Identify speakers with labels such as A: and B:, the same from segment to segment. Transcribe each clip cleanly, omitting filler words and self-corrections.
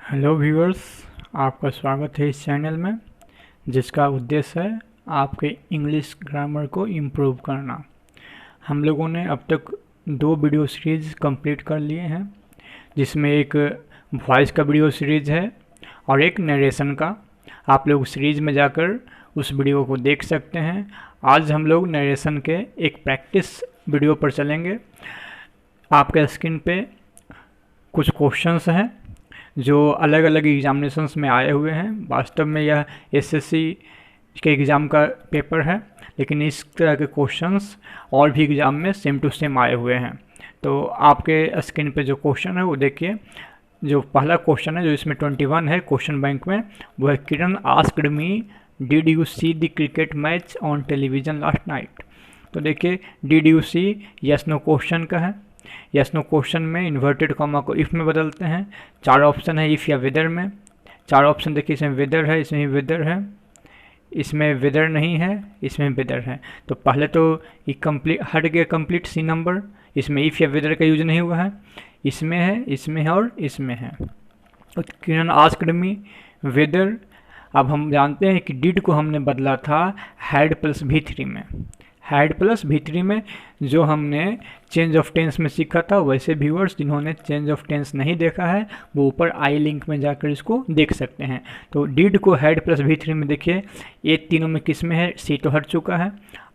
A: Hello viewers, आपका स्वागत है इस चैनल में जिसका उद्देश्य है आपके इंग्लिश ग्रामर को इम्प्रूव करना। हम लोगों ने अब तक 2 वीडियो सीरीज़ कंप्लीट कर लिए हैं, जिसमें एक वॉइस का वीडियो सीरीज़ है और एक नरेशन का। आप लोग सीरीज़ में जाकर उस वीडियो को देख सकते हैं। आज हम लोग नरेशन के एक प्रैक्टिस वीडियो पर चलेंगे। आपके स्क्रीन पे कुछ क्वेश्चंस हैं जो अलग अलग एग्जामिनेशंस में आए हुए हैं। वास्तव में यह एसएससी के एग्ज़ाम का पेपर है, लेकिन इस तरह के क्वेश्चंस और भी एग्ज़ाम में सेम टू सेम आए हुए हैं। तो आपके स्क्रीन पे जो क्वेश्चन है वो देखिए। जो पहला क्वेश्चन है, जो इसमें 21 है क्वेश्चन बैंक में, वो है Kiran asked me did you see the cricket match on television last night. तो देखिए, did you see yes no question का है। यस नो क्वेश्चन में इन्वर्टेड कॉमा को इफ़ में बदलते हैं। 4 ऑप्शन है इफ़ या वेदर में। 4 ऑप्शन देखिए, इसमें वेदर है, इसमें वेदर है, इसमें वेदर नहीं है, इसमें वेदर है। तो पहले तो ये कंप्लीट हट गया, कंप्लीट सी नंबर। इसमें इफ़ या वेदर का यूज नहीं हुआ है, इसमें है, इसमें है और इसमें है। तो किरण आस्क्ड मी वेदर। अब हम जानते हैं कि डिड को हमने बदला था हैड प्लस V3 में। हैड प्लस V3 में जो हमने चेंज ऑफ टेंस में सीखा था, वैसे व्यूअर्स जिन्होंने चेंज ऑफ टेंस नहीं देखा है वो ऊपर आई लिंक में जाकर इसको देख सकते हैं। तो डिड को हैड प्लस V3 में देखिए, ये तीनों में किस में है, सी तो हट चुका है।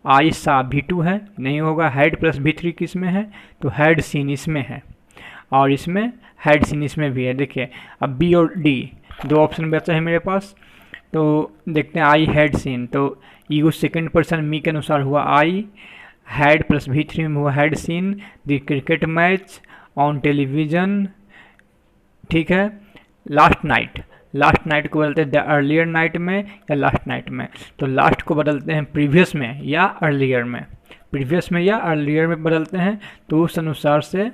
A: आई सा V2 है, नहीं होगा। हैड प्लस V3 किस में है, तो हैड सीन इसमें है, और इसमें हैड सीन इसमें भी है। देखिए, अब बी और डी 2 ऑप्शन बचा है मेरे पास। तो देखते हैं, आई हैड सीन, तो यू सेकेंड पर्सन मी के अनुसार हुआ आई। हैड प्लस V3 में हुआ had seen the cricket match on television. ठीक है, लास्ट नाइट। लास्ट नाइट को बदलते हैं द अर्लियर नाइट में या लास्ट नाइट में। तो लास्ट को बदलते हैं प्रीवियस में या अर्लियर में। प्रीवियस में या अर्लियर में बदलते हैं। तो उस अनुसार से,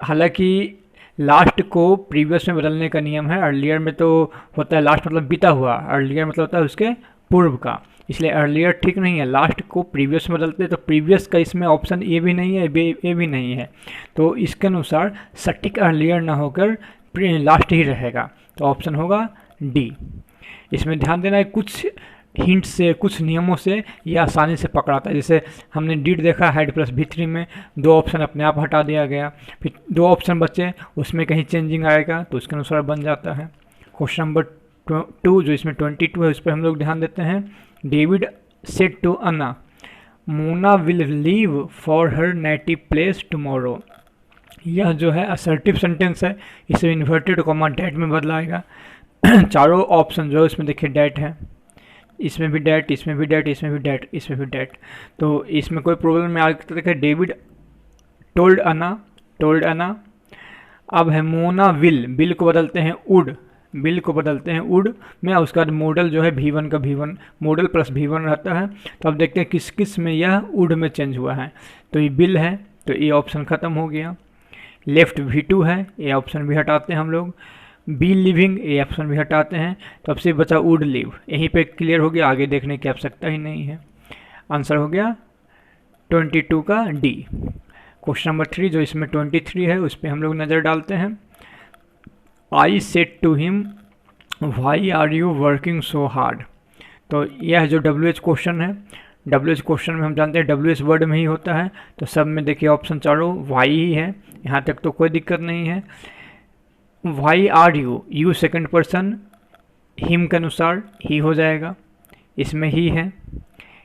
A: हालांकि लास्ट को प्रीवियस में बदलने का नियम है, अर्लियर में तो होता है लास्ट मतलब बीता हुआ, अर्लियर मतलब होता है उसके पूर्व का, इसलिए अर्लियर ठीक नहीं है। लास्ट को प्रीवियस में बदलते, तो प्रीवियस का इसमें ऑप्शन ए भी नहीं है, ए भी नहीं है। तो इसके अनुसार सटीक अर्लियर ना होकर लास्ट ही रहेगा, तो ऑप्शन होगा डी। इसमें ध्यान देना है, कुछ हिंट से, कुछ नियमों से ये आसानी से पकड़ाता है। जैसे हमने डिड देखा हैड प्लस V3 में, 2 ऑप्शन अपने आप हटा दिया गया, फिर 2 ऑप्शन बचे, उसमें कहीं चेंजिंग आएगा तो उसके अनुसार बन जाता है। क्वेश्चन नंबर 2 जो इसमें 22 है, उस पर हम लोग ध्यान देते हैं। David said to Anna Mona will leave for her native place tomorrow. यह जो है असर्टिव सेंटेंस है, इसे इन्वर्टेड कॉमा डैट में बदलाएगा। चारों ऑप्शन जो है इसमें देखिए डैट है, इसमें भी डैट, इसमें भी डैट, इसमें भी डैट, इसमें भी डैट। तो इसमें कोई प्रॉब्लम में आगे देखिए, डेविड टोल्ड अना। अब है मोना विल को बदलते हैं उड, बिल को बदलते हैं उड में, और उसके बाद मॉडल जो है V1 का V1, मॉडल प्लस V1 रहता है। तो अब देखते हैं किस किस में यह उड में चेंज हुआ है। तो ये बिल है, तो ये ऑप्शन ख़त्म हो गया। लेफ्ट V2 है, ये ऑप्शन भी हटाते हैं हम लोग। बी लिविंग, ये ऑप्शन भी हटाते हैं। तो अब से बचा वुड लिव, यहीं पे क्लियर हो गया, आगे देखने की आवश्यकता ही नहीं है। आंसर हो गया 22 का डी। क्वेश्चन नंबर 3 जो इसमें 23 है, उस पर हम लोग नज़र डालते हैं। I said to him why are you working so hard. तो यह जो WH क्वेश्चन है, WH क्वेश्चन में हम जानते हैं WH वर्ड में ही होता है। तो सब में देखिए ऑप्शन चारों वाई ही है, यहाँ तक तो कोई दिक्कत नहीं है। Why are you second person, him के अनुसार ही हो जाएगा, इसमें ही है,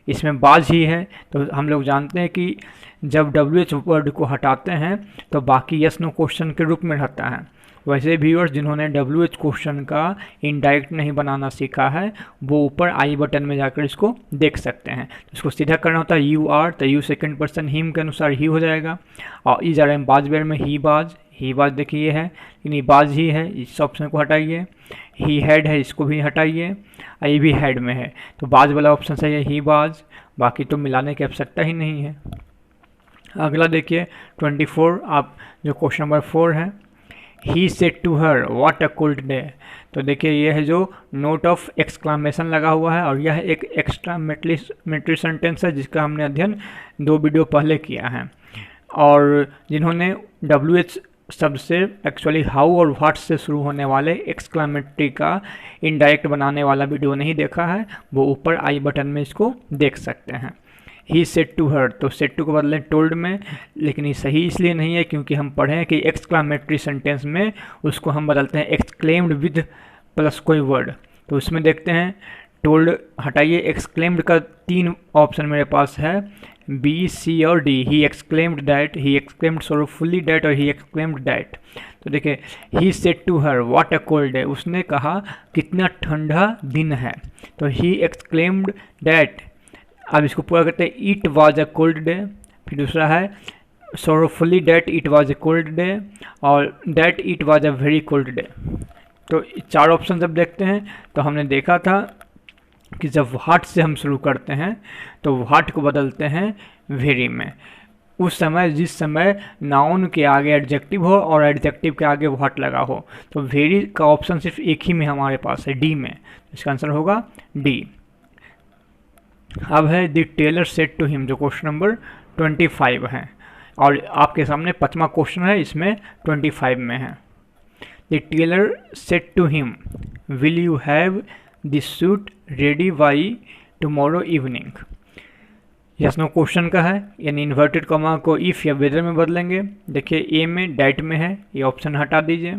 A: इसमें बाज ही है। तो हम लोग जानते हैं कि जब WH वर्ड को हटाते हैं तो बाकी यस नो क्वेश्चन के रूप में रहता है। वैसे व्यूअर्स जिन्होंने WH क्वेश्चन का इनडायरेक्ट नहीं बनाना सीखा है, वो ऊपर आई बटन में जाकर इसको देख सकते हैं। तो इसको सीधा करना होता है यू आर, तो यू सेकेंड पर्सन हिम के अनुसार ही हो जाएगा। और इज आर एम बाज वेयर में ही बाज देखिए ये है, लेकिन ये बाज ही है, इस ऑप्शन को हटाइए। ही हैड है, इसको भी हटाइए, ये भी हैड में है, तो बाज वाला ऑप्शन सही है, ही बाज। बाकी तो मिलाने की आवश्यकता ही नहीं है। अगला देखिए 24, आप जो क्वेश्चन नंबर 4 है, he said to her what a cold day. तो देखिए ये है जो नोट ऑफ एक्सक्लामेशन लगा हुआ है, और यह एक एक्स्ट्रामेटरी सेंटेंस है जिसका हमने अध्ययन 2 वीडियो पहले किया है। और जिन्होंने WH शब्द से एक्चुअली हाउ और व्हाट से शुरू होने वाले एक्सक्लेमेटरी का इनडायरेक्ट बनाने वाला वीडियो नहीं देखा है, वो ऊपर आई बटन में इसको देख सकते हैं। ही सेड टू हर, तो सेड टू को बदले टोल्ड में, लेकिन ये सही इसलिए नहीं है क्योंकि हम पढ़े हैं कि एक्सक्लेमेटरी सेंटेंस में उसको हम बदलते हैं एक्सक्लेम्ड विद प्लस कोई वर्ड। तो उसमें देखते हैं, टोल्ड हटाइए, एक्सक्लेम्ड का 3 ऑप्शन मेरे पास है, बी, सी और D. He exclaimed that, he exclaimed sorrowfully that और ही एक्सक्लेम्ड दैट। तो देखिए, he said to her what a cold day, उसने कहा कितना ठंडा दिन है। तो ही एक्सक्लेम्ड दैट, अब इसको पूरा करते हैं, it was a cold day. फिर दूसरा है sorrowfully that it was a cold day और that it was a very cold day. तो 4 ऑप्शन जब देखते हैं तो हमने देखा था कि जब व्हाट से हम शुरू करते हैं तो व्हाट को बदलते हैं वेरी में, उस समय जिस समय नाउन के आगे एडजेक्टिव हो और एडजेक्टिव के आगे व्हाट लगा हो। तो वेरी का ऑप्शन सिर्फ एक ही में हमारे पास है, डी में। इसका आंसर होगा डी। अब है the tailor said to him, जो क्वेश्चन नंबर 25 है और आपके सामने 5वां क्वेश्चन है, इसमें 25 में है। The tailor said to him will you have this suit ready by tomorrow evening. Yes no question का है, यानी इन्वर्टेड कॉमा को इफ़ या वेदर में बदलेंगे। देखिए, ए में डैट में है, ये ऑप्शन हटा दीजिए।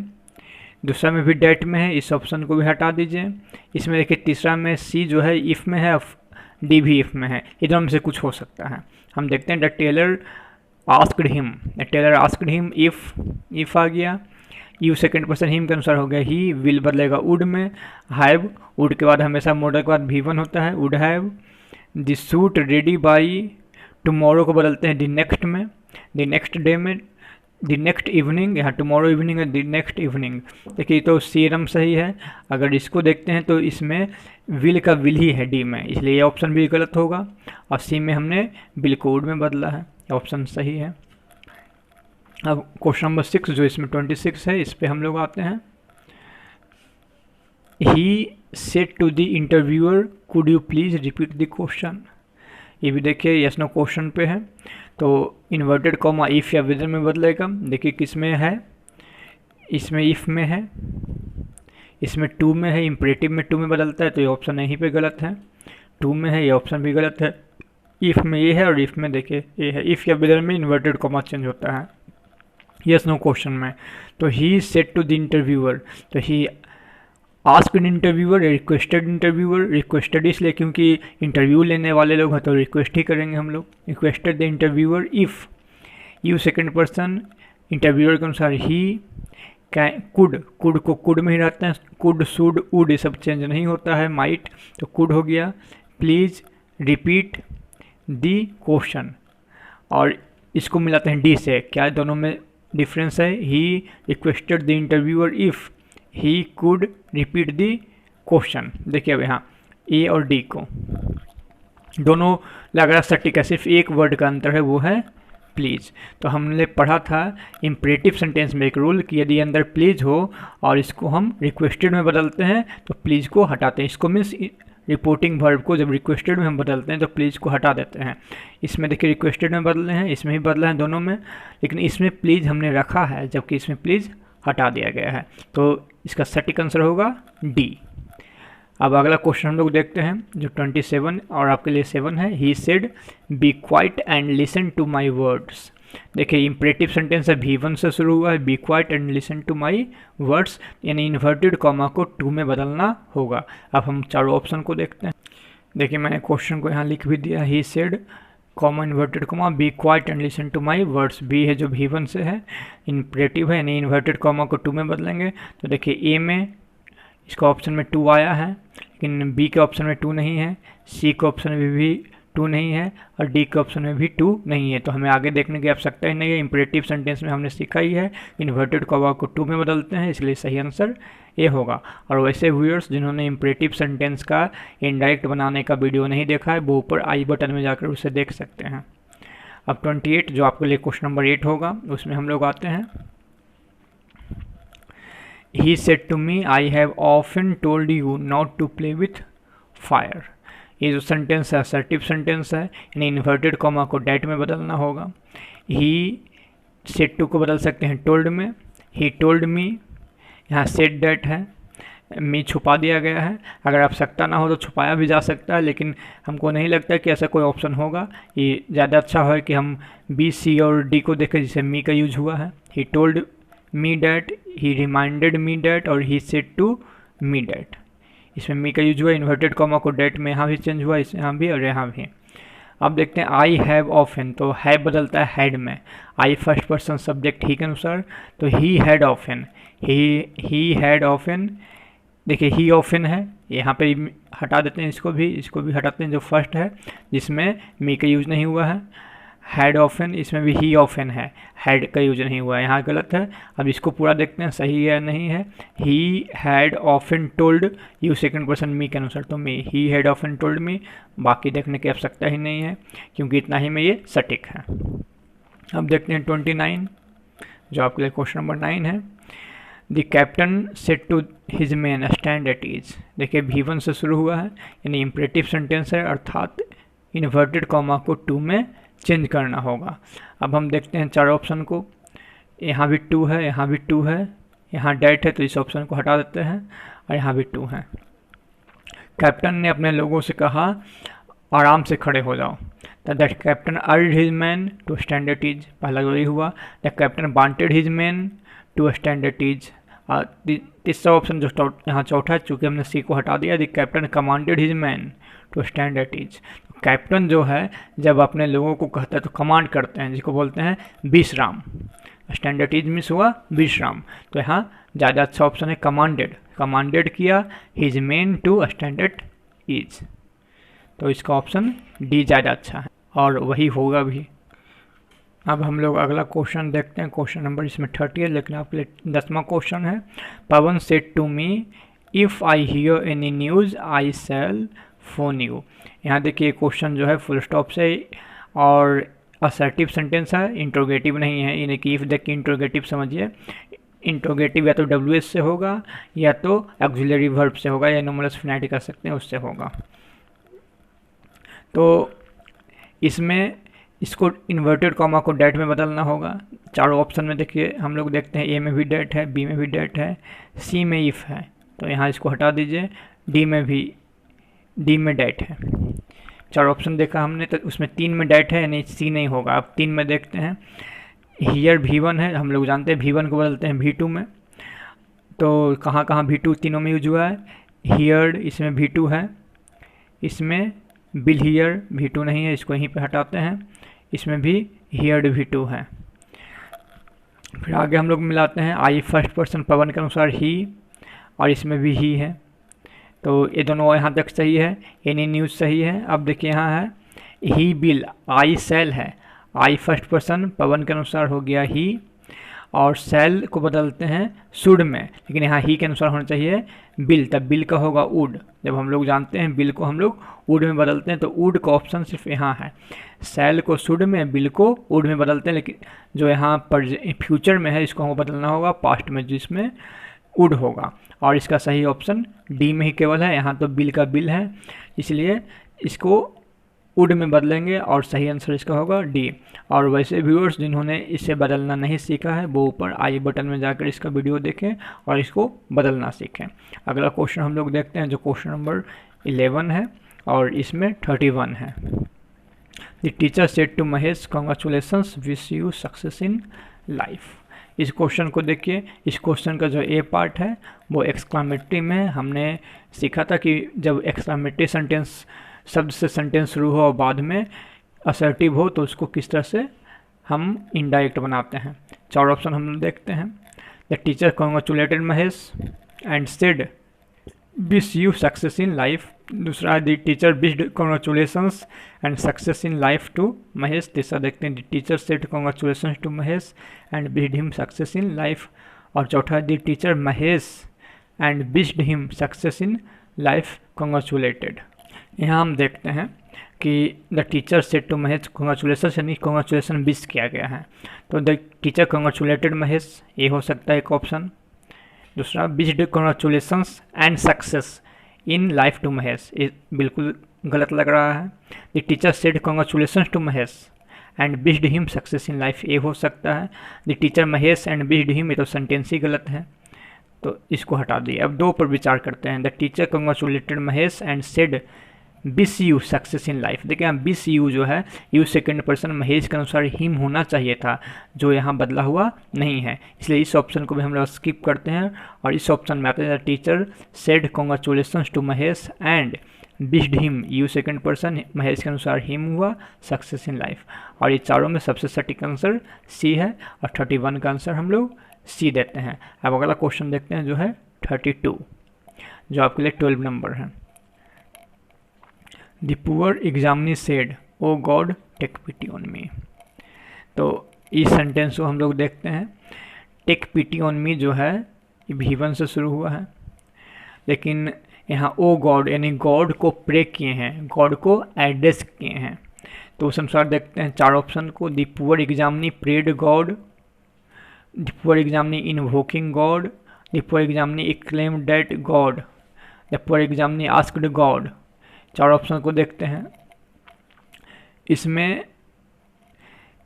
A: दूसरा में भी डैट में है, इस ऑप्शन को भी हटा दीजिए। इसमें देखिए तीसरा में सी जो है इफ़ में है, डी भी इफ़ में है, इधर में से कुछ हो सकता है। हम देखते हैं the tailor asked him, the tailor asked him if आ गया, यू सेकंड पर्सन हिम के अनुसार हो गया, ही विल बदलेगा वुड में, हैव, वुड के बाद हमेशा मॉडल के बाद V1 होता है, would have. The suit ready by tomorrow को बदलते हैं द नेक्स्ट में, द नेक्स्ट डे में, द नेक्स्ट इवनिंग, यहाँ टुमारो इवनिंग है, द नेक्स्ट इवनिंग। देखिए तो सीरम सही है। अगर इसको देखते हैं तो इसमें विल का विल ही है डी में, इसलिए ये ऑप्शन भी गलत होगा। और सी में हमने विल को वुड में बदला है, ऑप्शन सही है। अब क्वेश्चन नंबर 6 जो इसमें 26 है, इस पे हम लोग आते हैं। He said to the interviewer could you please repeat the question. ये भी देखिए यस नो क्वेश्चन पे है, तो इन्वर्टेड कॉमा इफ़ या विदर में बदलेगा। देखिए किस में है, इसमें इफ़ में है, इसमें टू में है, इम्परेटिव में टू में बदलता है, तो ये ऑप्शन यहीं पे गलत है। टू में है, ये ऑप्शन भी गलत है। इफ़ में ये है और इफ़ में देखिए ये है। इफ़ या विदर में इन्वर्टेड कॉमा चेंज होता है यस नो क्वेश्चन में। तो he said to the interviewer, तो he asked interviewer, requested interviewer. Requested इसलिए क्योंकि इंटरव्यू लेने वाले लोग हैं तो रिक्वेस्ट ही करेंगे हम लोग। Requested the interviewer if, you second person, interviewer के अनुसार ही, कुड को कुड में ही रहते हैं, कुड शुड वुड ये सब चेंज नहीं होता है, माइट, तो कुड हो गया। प्लीज़ रिपीट दी क्वेश्चन, और इसको मिलाते हैं डी से, क्या दोनों में डिफरेंस है। He requested the interviewer if he could repeat the question. देखिए अब यहाँ ए और डी को दोनों लग रहा सटीक है, सिर्फ एक वर्ड का अंतर है, वो है प्लीज़। तो हमने पढ़ा था इम्परेटिव सेंटेंस में एक रूल कि यदि अंदर प्लीज़ हो और इसको हम रिक्वेस्टेड में बदलते हैं तो प्लीज़ को हटाते हैं। इसको मीन्स रिपोर्टिंग वर्ब को जब रिक्वेस्टेड में हम बदलते हैं तो प्लीज़ को हटा देते हैं। इसमें देखिए रिक्वेस्टेड में बदले हैं, इसमें भी बदला है, दोनों में, लेकिन इसमें प्लीज़ हमने रखा है जबकि इसमें प्लीज़ हटा दिया गया है। तो इसका सटीक आंसर होगा डी। अब अगला क्वेश्चन हम लोग देखते हैं जो 27 और आपके लिए 7 है। He said be quiet and listen to my words. देखिए इम्परेटिव सेंटेंस है, V1 से शुरू हुआ है, be quiet and listen to my words, यानी इन्वर्टेड कॉमा को टू में बदलना होगा। अब हम चारों ऑप्शन को देखते हैं। देखिए मैंने क्वेश्चन को यहाँ लिख भी दिया, he said comma inverted comma be quiet and listen to my words. Be है जो V1 से है, इम्परेटिव है, यानी इन्वर्टेड कॉमा को टू में बदलेंगे। तो देखिए ए में इसका ऑप्शन में 2 आया है, लेकिन बी के ऑप्शन में 2 नहीं है, सी के ऑप्शन में भी 2 नहीं है और डी के ऑप्शन में भी 2 नहीं है। तो हमें आगे देखने की आवश्यकता ही नहीं है। इम्परेटिव सेंटेंस में हमने सीखा ही है इन्वर्टेड कॉमा को 2 में बदलते हैं, इसलिए सही आंसर ए होगा। और वैसे व्यूअर्स जिन्होंने इम्परेटिव सेंटेंस का इनडायरेक्ट बनाने का वीडियो नहीं देखा है वो ऊपर आई बटन में जाकर उसे देख सकते हैं। अब 28 जो आपके लिए क्वेश्चन नंबर 8 होगा, उसमें हम लोग आते हैं। He said to me, I have often told you not to play with fire। ये जो सेंटेंस है असर्टिव सेंटेंस है, यानी इन्वर्टेड कॉमा को डैट में बदलना होगा। He सेड टू को बदल सकते हैं टोल्ड में, ही टोल्ड मी, यहाँ सेड डैट है, मी छुपा दिया गया है। अगर आवश्यकता ना हो तो छुपाया भी जा सकता है, लेकिन हमको नहीं लगता कि ऐसा कोई ऑप्शन होगा। ये ज़्यादा अच्छा है कि हम बी, सी और डी को देखें जिससे मी का यूज हुआ है। He told me that, he reminded me that और he said to me that. इसमें मी का यूज हुआ, इन्वर्टेड कॉमा को डेट में यहाँ भी चेंज हुआ, इस यहाँ भी और यहाँ भी। अब देखते हैं आई हैव ऑफन, तो हैव बदलता है हैड में, आई फर्स्ट पर्सन सब्जेक्ट ही के अनुसार, तो ही had often, he had often. देखिए ही ऑफन है, यहाँ पे हटा देते हैं, इसको भी हटाते हैं जो फर्स्ट है जिसमें मी का यूज नहीं हुआ है। हैड ऑफन, इसमें भी ही ऑफन है, हैड का यूज नहीं हुआ है, यहाँ गलत है। अब इसको पूरा देखते हैं सही है नहीं है। He had often told you second person me के अनुसार, तो me, he had often told me, बाकी देखने की आवश्यकता ही नहीं है क्योंकि इतना ही में ये सटीक है। अब देखते हैं 29 जो आपके लिए क्वेश्चन नंबर 9 है। The captain said to his man stand at ease. देखिए V1 से शुरू हुआ है, यानी इम्परेटिव सेंटेंस है, अर्थात इन्वर्टेड कॉमा को टू में चेंज करना होगा। अब हम देखते हैं चार ऑप्शन को, यहाँ भी टू है, यहाँ भी टू है, यहाँ डैट है तो इस ऑप्शन को हटा देते हैं और यहाँ भी टू है। कैप्टन ने अपने लोगों से कहा आराम से खड़े हो जाओ। The captain urged his man to stand at ease, पहला वही हुआ। The captain wanted his man to stand at ease. तीसरा ऑप्शन जो यहाँ चौथा है, चूँकि हमने सी को हटा दिया, the captain commanded his man to stand at ease. Captain जो है जब अपने लोगों को कहता है तो कमांड करते हैं, जिसको बोलते हैं विश्राम। स्टैंड एट ईज मिस हुआ विश्राम, तो यहाँ ज़्यादा अच्छा ऑप्शन है कमांडेड, कमांडेड किया his man to stand at ease, तो इसका ऑप्शन डी ज़्यादा अच्छा है और वही होगा भी। अब हम लोग अगला क्वेश्चन देखते हैं, क्वेश्चन नंबर इसमें 30 है लेकिन आपके लिए 10वां क्वेश्चन है। Pavan said to me if I hear any news I shall phone you. यहाँ देखिए क्वेश्चन जो है फुल स्टॉप से और असर्टिव सेंटेंस है, इंट्रोगेटिव नहीं है, यानी कि इफ़ देख के इंट्रोगेटिव समझिए। इंट्रोगेटिव या तो WH से होगा या तो ऑक्सिलरी वर्ब से होगा या नॉमिनल फिनाइट कर सकते हैं उससे होगा। तो इसमें इसको इन्वर्टेड कॉमा को डैट में बदलना होगा। चारों ऑप्शन में देखिए हम लोग देखते हैं, ए में भी डैट है, बी में भी डैट है, सी में इफ़ है, तो यहाँ इसको हटा दीजिए। डी में डैट है। चार ऑप्शन देखा हमने तो उसमें 3 में डैट है, यानी सी नहीं होगा। अब 3 में देखते हैं, हियर V1 है, हम लोग जानते हैं V1 को बदलते हैं V2 में, तो कहाँ कहाँ V2 तीनों में यूज हुआ है। हियर इसमें V2 है, इसमें बिल हियर V2 नहीं है, इसको यहीं पे हटाते हैं, इसमें भी हियर्ड V2 है। फिर आगे हम लोग मिलाते हैं, आई फर्स्ट पर्सन पवन के अनुसार ही, और इसमें भी ही है, तो ये दोनों यहाँ तक सही है। एनी न्यूज़ सही है। अब देखिए यहाँ है ही बिल, आई सेल है, आई फर्स्ट पर्सन पवन के अनुसार हो गया ही, और सेल को बदलते हैं शुड में, लेकिन यहाँ ही के अनुसार होना चाहिए बिल, तब बिल का होगा वुड। जब हम लोग जानते हैं बिल को हम लोग वुड में बदलते हैं, तो वुड का ऑप्शन सिर्फ यहाँ है। सेल को शुड में, बिल को वुड में बदलते हैं, लेकिन जो यहाँ पर फ्यूचर में है इसको हमको बदलना होगा पास्ट में, जिसमें वुड होगा, और इसका सही ऑप्शन डी में ही केवल है। यहाँ तो बिल का बिल है, इसलिए इसको वुड में बदलेंगे और सही आंसर इसका होगा डी। और वैसे व्यूअर्स जिन्होंने इसे बदलना नहीं सीखा है वो ऊपर आई बटन में जाकर इसका वीडियो देखें और इसको बदलना सीखें। अगला क्वेश्चन हम लोग देखते हैं जो क्वेश्चन नंबर 11 है और इसमें 31 है। The teacher said to Mahesh congratulations wish you success in life. इस क्वेश्चन को देखिए, इस क्वेश्चन का जो ए पार्ट है वो एक्सक्लामेटरी में हमने सीखा था कि जब एक्सक्लामेटरी सेंटेंस शब्द से सेंटेंस शुरू हो और बाद में असर्टिव हो तो उसको किस तरह से हम इनडायरेक्ट बनाते हैं। चार ऑप्शन हम लोग देखते हैं। The teacher congratulated Mahesh and said wish you success in life. दूसरा the teacher wished congratulations and success in life to Mahesh. तीसरा देखते हैं the teacher said congratulations to Mahesh and wished him success in life. और चौथा the teacher Mahesh and wished him success in life congratulated. यहाँ हम देखते हैं कि the teacher said to Mahesh congratulation, यानी कॉन्ग्रेचुलेशन विश किया गया है, तो द टीचर कॉन्ग्रेचुलेटेड महेश, ये हो सकता है एक ऑप्शन। दूसरा wished congratulations and success in life to Mahesh, ये बिल्कुल गलत लग रहा है। The teacher said congratulations to Mahesh and wished him success in life, ये हो सकता है। The teacher Mahesh and wished him, ये तो सेंटेंस ही गलत है, तो इसको हटा दिए। अब 2 पर विचार करते हैं। The teacher congratulated Mahesh and said wish you success in life. देखिए यहाँ विश यू जो है, यू सेकंड पर्सन, महेश के अनुसार हिम होना चाहिए था, जो यहाँ बदला हुआ नहीं है, इसलिए इस ऑप्शन को भी हम लोग स्किप करते हैं और इस ऑप्शन में आते हैं teacher said congratulations to Mahesh and wished him, you second person, Mahesh के अनुसार हिम हुआ, सक्सेस इन लाइफ। और ये चारों में सबसे सटीक आंसर सी है और 31 का आंसर हम लोग सी देते हैं। अब अगला क्वेश्चन देखते हैं जो है 32, जो आपके लिए 12 नंबर है। The poor examinee said O God take pity on me. तो इस सेंटेंस को हम लोग देखते हैं। टेक पिटी ऑन मी जो है ये V1 से शुरू हुआ है, लेकिन यहाँ ओ गॉड यानी गॉड को प्रे किए हैं, गॉड को एड्रेस किए हैं। तो उस अनुसार देखते हैं 4 ऑप्शन को। The poor examinee prayed God, the poor examinee invoking God, the poor examinee exclaimed that God, the poor examinee asked God. 4 option को देखते हैं। इसमें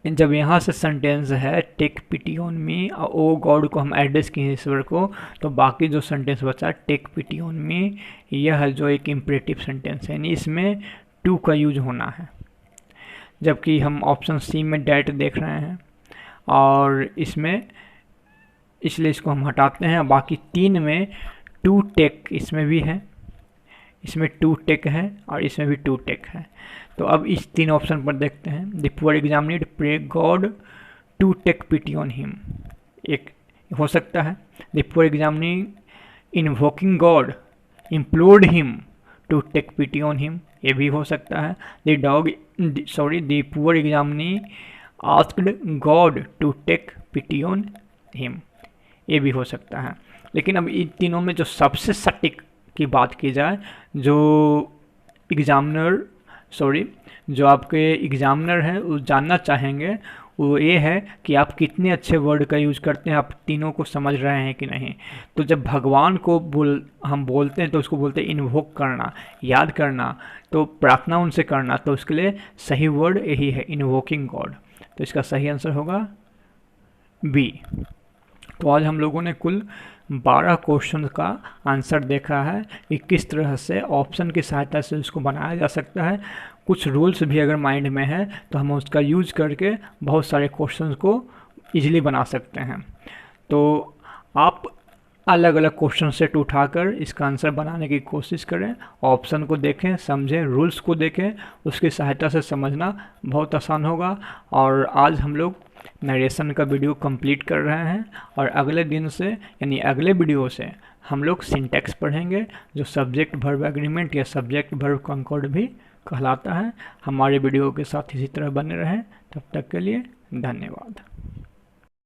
A: जब यहाँ से सेंटेंस है टेक पिटी ऑन मी और ओ गॉड को हम एड्रेस किए ईश्वर को, तो बाकी जो सेंटेंस बचा टेक पिटी ऑन मी, यह जो एक इम्परेटिव सेंटेंस है, यानी इसमें टू का यूज होना है, जबकि हम ऑप्शन सी में डैट देख रहे हैं और इसमें, इसलिए इसको हम हटाते हैं। बाकी 3 में टू टेक इसमें भी है, इसमें टू टेक है और इसमें भी टू टेक है। तो अब इस 3 ऑप्शन पर देखते हैं। The poor examinee pray God to take pity on him, एक हो सकता है। The poor examinee invoking God implored him to take pity on him, ये भी हो सकता है। The poor examinee asked God to take pity on him, ये भी हो सकता है। लेकिन अब इन तीनों में जो सबसे सटीक की बात की जाए, जो आपके एग्जामिनर है वो जानना चाहेंगे, वो ये है कि आप कितने अच्छे वर्ड का यूज़ करते हैं, आप तीनों को समझ रहे हैं कि नहीं। तो जब भगवान को हम बोलते हैं तो उसको बोलते हैं इन्वोक करना, याद करना, तो प्रार्थना उनसे करना, तो उसके लिए सही वर्ड यही है, इन्वोकिंग गॉड। तो इसका सही आंसर होगा बी। तो आज हम लोगों ने कुल 12 क्वेश्चन का आंसर देखा है कि किस तरह से ऑप्शन की सहायता से उसको बनाया जा सकता है। कुछ रूल्स भी अगर माइंड में है तो हम उसका यूज करके बहुत सारे क्वेश्चन को इजीली बना सकते हैं। तो आप अलग अलग क्वेश्चन सेट उठाकर इसका आंसर बनाने की कोशिश करें, ऑप्शन को देखें, समझें, रूल्स को देखें, उसकी सहायता से समझना बहुत आसान होगा। और आज हम लोग नरेशन का वीडियो कंप्लीट कर रहे हैं और अगले दिन से यानी अगले वीडियो से हम लोग सिंटैक्स पढ़ेंगे, जो सब्जेक्ट वर्ब एग्रीमेंट या सब्जेक्ट वर्ब कंकॉर्ड भी कहलाता है। हमारे वीडियो के साथ इसी तरह बने रहें, तब तक के लिए धन्यवाद।